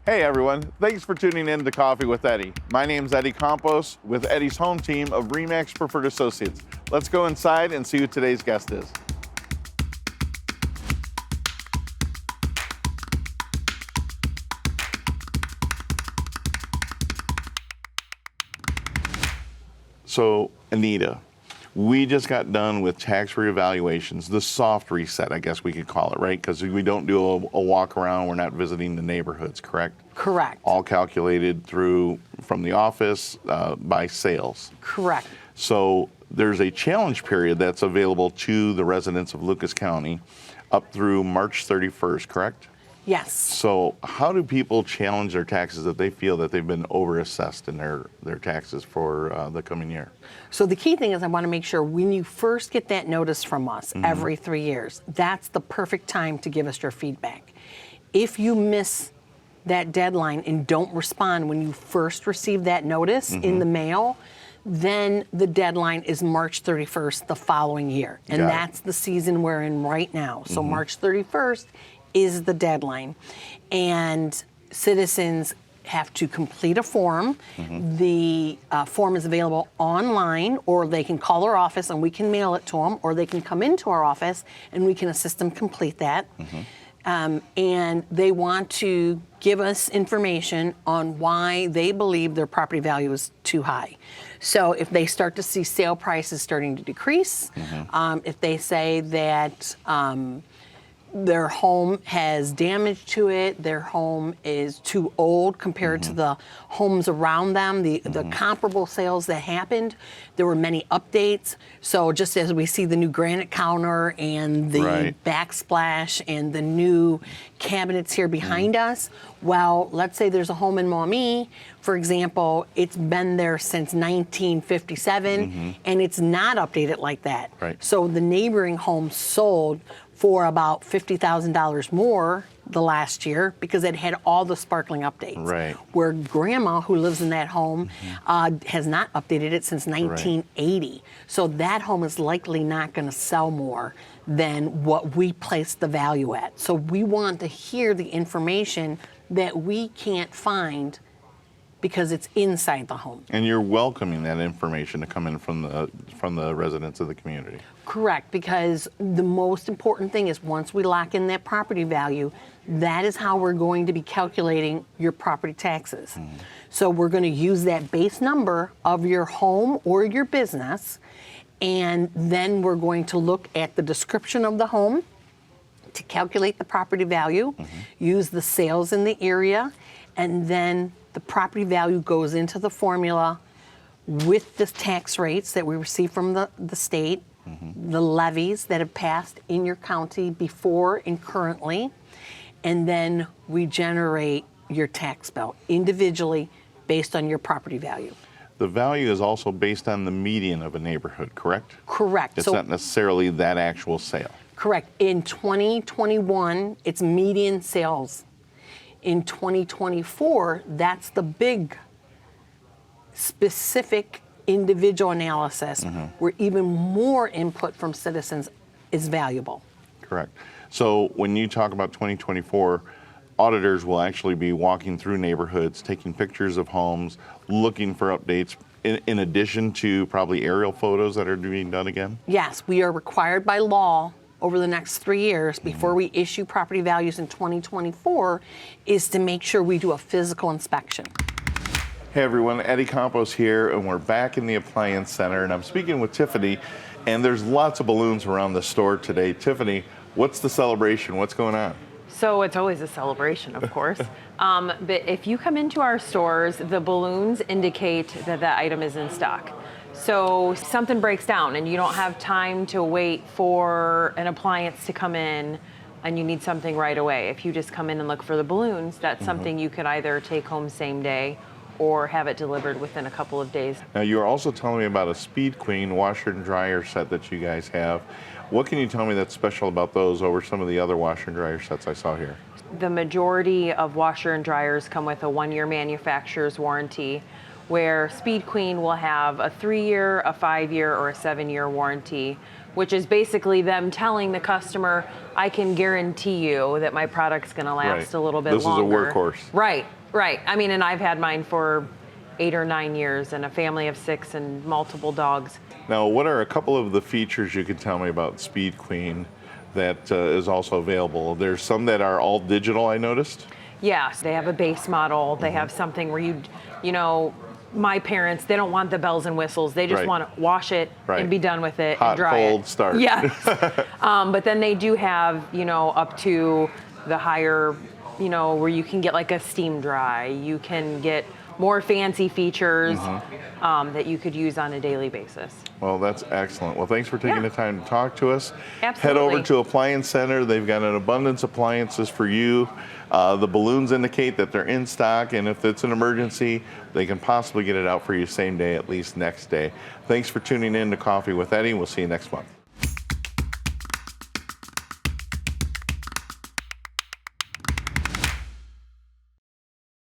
Hey everyone, thanks for tuning in to Coffee with Eddie. My name's Eddie Campos with Eddie's home team of RE/MAX Preferred Associates. Let's go inside and see who today's guest is. So, Anita, we just got done with tax reevaluations, the soft reset, I guess we could call it, right? Because we don't do a walk around, we're not visiting the neighborhoods, correct? Correct. All calculated from the office by sales. Correct. So there's a challenge period that's available to the residents of Lucas County up through March 31st, correct? Yes. So how do people challenge their taxes if they feel that they've been overassessed in their taxes for the coming year? So the key thing is I want to make sure when you first get that notice from us every 3 years, that's the perfect time to give us your feedback. If you miss that deadline and don't respond when you first receive that notice in the mail, then the deadline is March 31st the following year. And that's the season we're in right now. So March 31st is the deadline. And citizens have to complete a form. The form is available online, or they can call our office and we can mail it to them, or they can come into our office and we can assist them complete that. And they want to give us information on why they believe their property value is too high. So if they start to see sale prices starting to decrease, if they say that their home has damage to it, their home is too old compared to the homes around them, the comparable sales that happened, there were many updates. So just as we see the new granite counter and the backsplash and the new cabinets here behind us, well, let's say there's a home in Maumee, for example, it's been there since 1957 and it's not updated like that. So the neighboring home sold for about $50,000 more the last year because it had all the sparkling updates. Where grandma, who lives in that home, has not updated it since 1980. So that home is likely not going to sell more than what we place the value at. So we want to hear the information that we can't find because it's inside the home. And you're welcoming that information to come in from the residents of the community. Correct, because the most important thing is once we lock in that property value, that is how we're going to be calculating your property taxes. So we're going to use that base number of your home or your business, and then we're going to look at the description of the home to calculate the property value, use the sales in the area, and then the property value goes into the formula with the tax rates that we receive from the state, the levies that have passed in your county before and currently, and then we generate your tax bill individually based on your property value. The value is also based on the median of a neighborhood, correct? Correct. It's not necessarily that actual sale. Correct. In 2021, it's median sales. In 2024, that's the big specific individual analysis where even more input from citizens is valuable. Correct. So when you talk about 2024, auditors will actually be walking through neighborhoods, taking pictures of homes, looking for updates, in addition to probably aerial photos that are being done again? Yes, we are required by law over the next 3 years before we issue property values in 2024 is to make sure we do a physical inspection. Hey everyone, Eddie Campos here, and we're back in the Appliance Center, and I'm speaking with Tiffany, and there's lots of balloons around the store today. Tiffany, what's the celebration? What's going on? So it's always a celebration, of course. But if you come into our stores, the balloons indicate that that item is in stock. So something breaks down and you don't have time to wait for an appliance to come in and you need something right away. If you just come in and look for the balloons, that's something you could either take home same day or have it delivered within a couple of days. Now, you were also telling me about a Speed Queen washer and dryer set that you guys have. What can you tell me that's special about those over some of the other washer and dryer sets I saw here? The majority of washer and dryers come with a 1-year manufacturer's warranty, where Speed Queen will have a 3-year, a 5-year, or a 7-year warranty, which is basically them telling the customer, I can guarantee you that my product's going to last Right. a little bit This is a longer. workhorse. Right, right. I mean, and I've had mine for 8 or 9 years, and a family of 6 and multiple dogs. Now, what are a couple of the features you could tell me about Speed Queen that is also available? There's some that are all digital, I noticed. Yes, they have a base model. They have something where you know, my parents, they don't want the bells and whistles. They just Right. want to wash it Right. and be done with it Hot, and dry cold, it. start. Yes. But then they do have, up to the higher, where you can get like a steam dry. You can get more fancy features that you could use on a daily basis. Well, that's excellent. Well, thanks for taking Yeah. the time to talk to us. Head Absolutely. over to Appliance Center. They've got an abundance of appliances for you. The balloons indicate that they're in stock, and if it's an emergency, they can possibly get it out for you same day, at least next day. Thanks for tuning in to Coffee with Eddie. We'll see you next month.